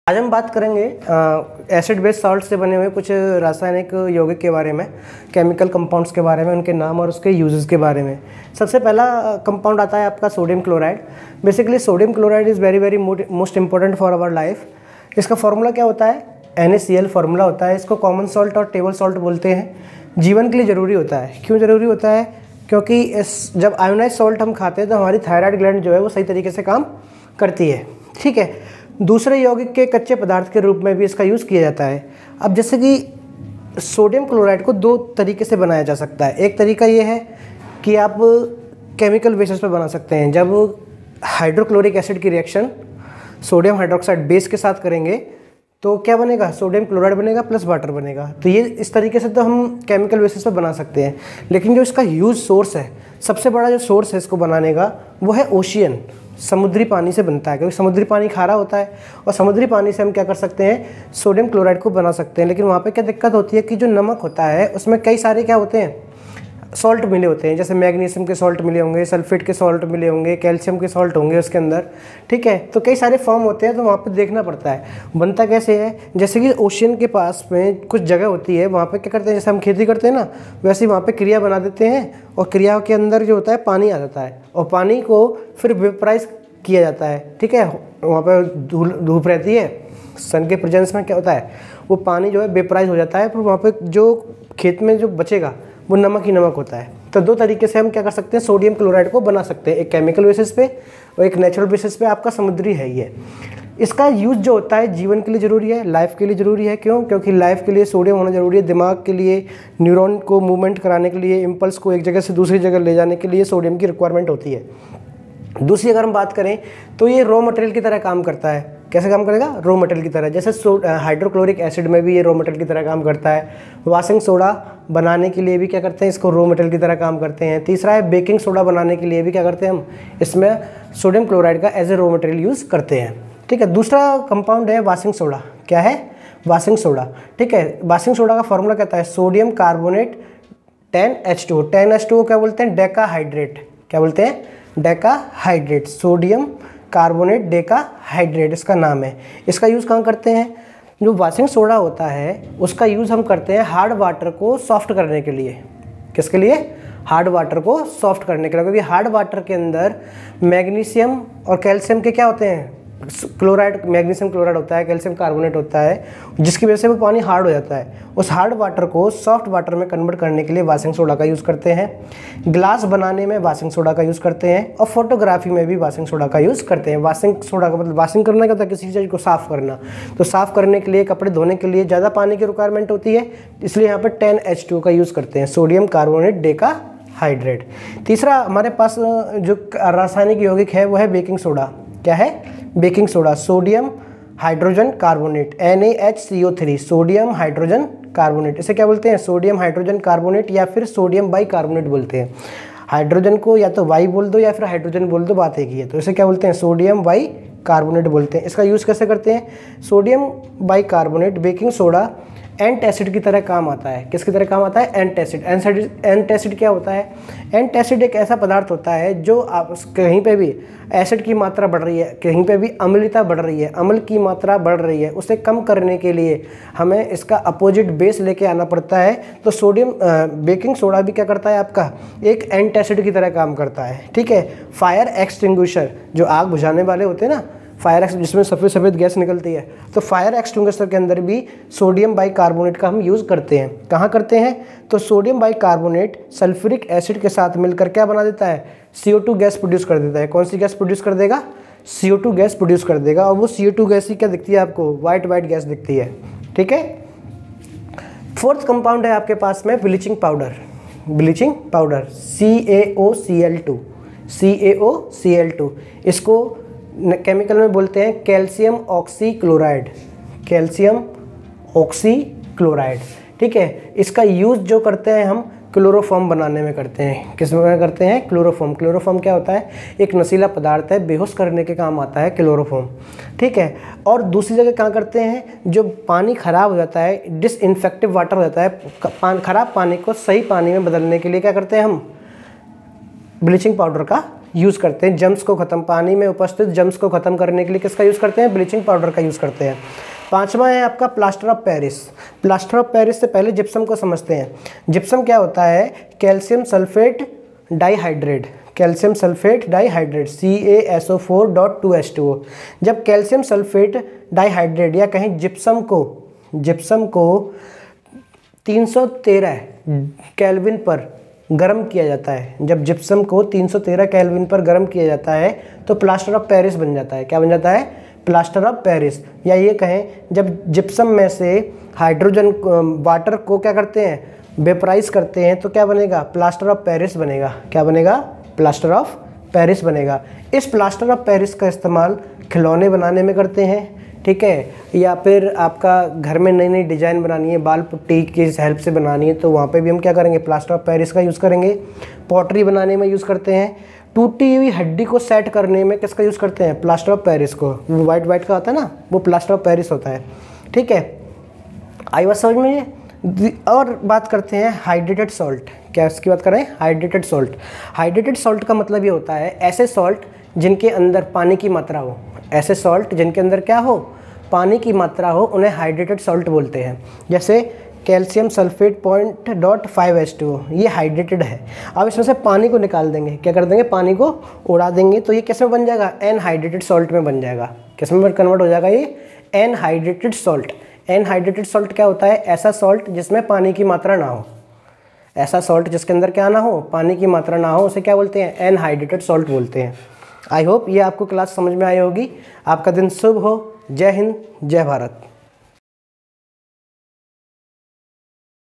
आज हम बात करेंगे एसिड बेस सॉल्ट से बने हुए कुछ रासायनिक यौगिक के बारे में, केमिकल कंपाउंड्स के बारे में, उनके नाम और उसके यूजेस के बारे में। सबसे पहला कंपाउंड आता है आपका sodium chloride. Basically sodium chloride is very most important for our life. इसका फॉर्मूला क्या होता है? NaCl फॉर्मूला होता है। इसको कॉमन सॉल्ट और टेबल सॉल्ट बोलते हैं। जीवन के लिए ज़रूरी होता है। क्यों ज़रूरी होता है? क्योंकि जब आयोनाइज सॉल्ट हम खाते हैं तो हमारी थायराइड ग्लैंड जो है वो सही तरीके से काम करती है। ठीक है। दूसरे यौगिक के कच्चे पदार्थ के रूप में भी इसका यूज़ किया जाता है। अब जैसे कि सोडियम क्लोराइड को दो तरीके से बनाया जा सकता है। एक तरीका ये है कि आप केमिकल बेसिस पर बना सकते हैं। जब हाइड्रोक्लोरिक एसिड की रिएक्शन सोडियम हाइड्रोक्साइड बेस के साथ करेंगे तो क्या बनेगा? सोडियम क्लोराइड बनेगा प्लस वाटर बनेगा। तो ये इस तरीके से तो हम केमिकल बेसिस पर बना सकते हैं। लेकिन जो इसका यूज सोर्स है, सबसे बड़ा जो सोर्स है इसको बनाने का, वो है ओशियन। समुद्री पानी से बनता है, क्योंकि समुद्री पानी खारा होता है और समुद्री पानी से हम क्या कर सकते हैं? सोडियम क्लोराइड को बना सकते हैं। लेकिन वहाँ पे क्या दिक्कत होती है कि जो नमक होता है उसमें कई सारे क्या होते हैं? सॉल्ट मिले होते हैं। जैसे मैग्नीशियम के सॉल्ट मिले होंगे, सल्फेट के सॉल्ट मिले होंगे, कैल्शियम के सॉल्ट होंगे उसके अंदर। ठीक है। तो कई सारे फॉर्म होते हैं, तो वहाँ पे देखना पड़ता है बनता कैसे है। जैसे कि ओशियन के पास में कुछ जगह होती है, वहाँ पे क्या करते हैं, जैसे हम खेती करते हैं ना, वैसे ही वहाँ पे क्रिया बना देते हैं और क्रिया के अंदर जो होता है पानी आ जाता है और पानी को फिर वेपराइज किया जाता है। ठीक है। वहाँ पर धूप रहती है, सन के प्रेजेंस में क्या होता है, वो पानी जो है वेपराइज हो जाता है। फिर वहाँ पे जो खेत में जो बचेगा वो नमक ही नमक होता है। तो दो तरीके से हम क्या कर सकते हैं? सोडियम क्लोराइड को बना सकते हैं, एक केमिकल बेसिस पे और एक नेचुरल बेसिस पे। आपका समुद्री है ये। इसका यूज जो होता है जीवन के लिए ज़रूरी है, लाइफ के लिए ज़रूरी है। क्यों? क्योंकि लाइफ के लिए सोडियम होना ज़रूरी है। दिमाग के लिए, न्यूरॉन को मूवमेंट कराने के लिए, इम्पल्स को एक जगह से दूसरी जगह ले जाने के लिए सोडियम की रिक्वायरमेंट होती है। दूसरी अगर हम बात करें तो ये रॉ मटेरियल की तरह काम करता है। कैसे काम करेगा? रॉ मटेरियल की तरह। जैसे हाइड्रोक्लोरिक एसिड में भी ये रॉ मटेरियल की तरह काम करता है। वाशिंग सोडा बनाने के लिए भी क्या करते हैं? इसको रॉ मटेरियल की तरह काम करते हैं। तीसरा है बेकिंग सोडा बनाने के लिए भी क्या करते हैं हम? इसमें सोडियम क्लोराइड का as a raw material use करते हैं। ठीक है। दूसरा कंपाउंड है वाशिंग सोडा। क्या है? Washing soda. ठीक है। वाशिंग सोडा का फॉर्मूला कहता है सोडियम कार्बोनेट 10H2। 10H2 क्या बोलते हैं? डेकाहाइड्रेट। क्या बोलते हैं? डेकाहाइड्रेट। सोडियम कार्बोनेट डेकाहाइड्रेट इसका नाम है। इसका यूज़ कहाँ करते हैं? जो वाशिंग सोडा होता है उसका यूज़ हम करते हैं हार्ड वाटर को सॉफ्ट करने के लिए। किसके लिए? हार्ड वाटर को सॉफ्ट करने के लिए। क्योंकि हार्ड वाटर के अंदर मैग्नीशियम और कैल्शियम के क्या होते हैं? क्लोराइड, मैग्नीशियम क्लोराइड होता है, कैल्शियम कार्बोनेट होता है, जिसकी वजह से वो पानी हार्ड हो जाता है। उस हार्ड वाटर को सॉफ्ट वाटर में कन्वर्ट करने के लिए वाशिंग सोडा का यूज़ करते हैं। ग्लास बनाने में वाशिंग सोडा का यूज़ करते हैं और फोटोग्राफी में भी वाशिंग सोडा का यूज़ करते हैं। वाशिंग सोडा का मतलब वाशिंग करना क्या होता है? किसी चीज़ को साफ़ करना। तो साफ़ करने के लिए, कपड़े धोने के लिए ज़्यादा पानी की रिक्वायरमेंट होती है, इसलिए यहाँ पर 10H2 का यूज़ करते हैं, सोडियम कार्बोनेट डेकाहाइड्रेट। तीसरा हमारे पास जो रासायनिक यौगिक है वो है बेकिंग सोडा। क्या है? Baking soda. Sodium hydrogen carbonate, NaHCO3, sodium hydrogen carbonate. इसे क्या बोलते हैं? सोडियम हाइड्रोजन कार्बोनेट या फिर सोडियम बाई कार्बोनेट बोलते हैं। हाइड्रोजन को या तो वाई बोल दो या फिर हाइड्रोजन बोल दो, बात एक ही है। तो इसे क्या बोलते हैं? सोडियम बाई कार्बोनेट बोलते हैं। इसका यूज़ कैसे करते हैं? Sodium by carbonate baking soda antacid की तरह काम आता है। किसकी तरह काम आता है? एंटासिड। एंटासिड क्या होता है? एंटासिड एक ऐसा पदार्थ होता है जो आप कहीं पे भी एसिड की मात्रा बढ़ रही है, कहीं पे भी अम्लता बढ़ रही है, अम्ल की मात्रा बढ़ रही है, उसे कम करने के लिए हमें इसका अपोजिट बेस लेके आना पड़ता है। तो सोडियम बेकिंग सोडा भी क्या करता है? आपका एक एंटासिड की तरह काम करता है। ठीक है। फायर एक्सटिंग्विशर, जो आग बुझाने वाले होते हैं ना, फायर जिसमें सफ़ेद सफ़ेद गैस निकलती है, तो फायर एक्सटिंग्विशर के अंदर भी सोडियम बाई कार्बोनेट का हम यूज़ करते हैं। कहाँ करते हैं? तो sodium by carbonate sulphuric acid के साथ मिलकर क्या बना देता है? CO2 गैस प्रोड्यूस कर देता है। कौन सी गैस प्रोड्यूस कर देगा? CO2 गैस प्रोड्यूस कर देगा। और वो CO2 गैस ही क्या दिखती है आपको? वाइट गैस दिखती है। ठीक है। फोर्थ कंपाउंड है आपके पास में bleaching powder. Bleaching powder CaOCl2। CaOCl2 इसको केमिकल में बोलते हैं कैल्शियम ऑक्सीक्लोराइड। Calcium oxychloride. ठीक है। इसका यूज़ जो करते हैं हम क्लोरोफॉर्म बनाने में करते हैं। किस में करते हैं? क्लोरोफॉर्म। क्लोरोफॉर्म क्या होता है? एक नशीला पदार्थ है, बेहोश करने के काम आता है क्लोरोफॉर्म। ठीक है। और दूसरी जगह कहाँ करते हैं? जो पानी ख़राब हो जाता है, डिसइंफेक्टिव वाटर हो जाता है, ख़राब पानी को सही पानी में बदलने के लिए क्या करते हैं हम? ब्लीचिंग पाउडर का यूज़ करते हैं जम्स को ख़त्म, पानी में उपस्थित जम्स को ख़त्म करने के लिए किसका यूज़ करते हैं? ब्लीचिंग पाउडर का यूज़ करते हैं। पांचवा है आपका plaster of Paris. Plaster of Paris से पहले जिप्सम को समझते हैं। जिप्सम क्या होता है? Calcium sulphate dihydrate, calcium sulphate dihydrate CaSO4.2H2O। जब कैल्शियम सल्फेट डाइहाइड्रेट या कहीं जिप्सम को 313 केल्विन पर गर्म किया जाता है, जब जिप्सम को 313 केल्विन पर गर्म किया जाता है तो प्लास्टर ऑफ पेरिस बन जाता है। क्या बन जाता है? Plaster of Paris. या ये कहें जब जिप्सम में से हाइड्रोजन वाटर को क्या करते हैं? वेपराइज करते हैं तो क्या बनेगा? प्लास्टर ऑफ पेरिस बनेगा। क्या बनेगा? प्लास्टर ऑफ पेरिस बनेगा। इस प्लास्टर ऑफ पेरिस का इस्तेमाल खिलौने बनाने में करते हैं, ठीक है, या फिर आपका घर में नई नई डिज़ाइन बनानी है, बाल पुट्टी की हेल्प से बनानी है तो वहाँ पे भी हम क्या करेंगे? प्लास्टर ऑफ पेरिस का यूज़ करेंगे। पॉटरी बनाने में यूज़ करते हैं। टूटी हुई हड्डी को सेट करने में किसका यूज़ करते हैं? प्लास्टर ऑफ पेरिस को। वो वाइट का होता है ना, वो प्लास्टर ऑफ पेरिस होता है, ठीक है। आई बात समझ में? और बात करते हैं हाइड्रेटेड सॉल्ट। क्या इसकी बात करें? Hydrated salt. हाइड्रेटेड सॉल्ट का मतलब ये होता है ऐसे सॉल्ट जिनके अंदर पानी की मात्रा हो। ऐसे सॉल्ट जिनके अंदर क्या हो? पानी की मात्रा हो, उन्हें हाइड्रेटेड सॉल्ट बोलते हैं। जैसे कैल्शियम सल्फेट 0.5H2O, ये हाइड्रेटेड है। अब इसमें से पानी को निकाल देंगे, क्या कर देंगे? पानी को उड़ा देंगे तो ये किस में बन जाएगा? एनहाइड्रेटेड सॉल्ट में बन जाएगा। किस में कन्वर्ट हो जाएगा? ये एनहाइड्रेटेड सॉल्ट। एनहाइड्रेटेड सॉल्ट क्या होता है? ऐसा सॉल्ट जिसमें पानी की मात्रा ना हो। ऐसा सॉल्ट जिसके अंदर क्या ना हो? पानी की मात्रा ना हो, उसे क्या बोलते हैं? एनहाइड्रेटेड सॉल्ट बोलते हैं। आई होप ये आपको क्लास समझ में आई होगी। आपका दिन शुभ हो। जय हिंद, जय भारत।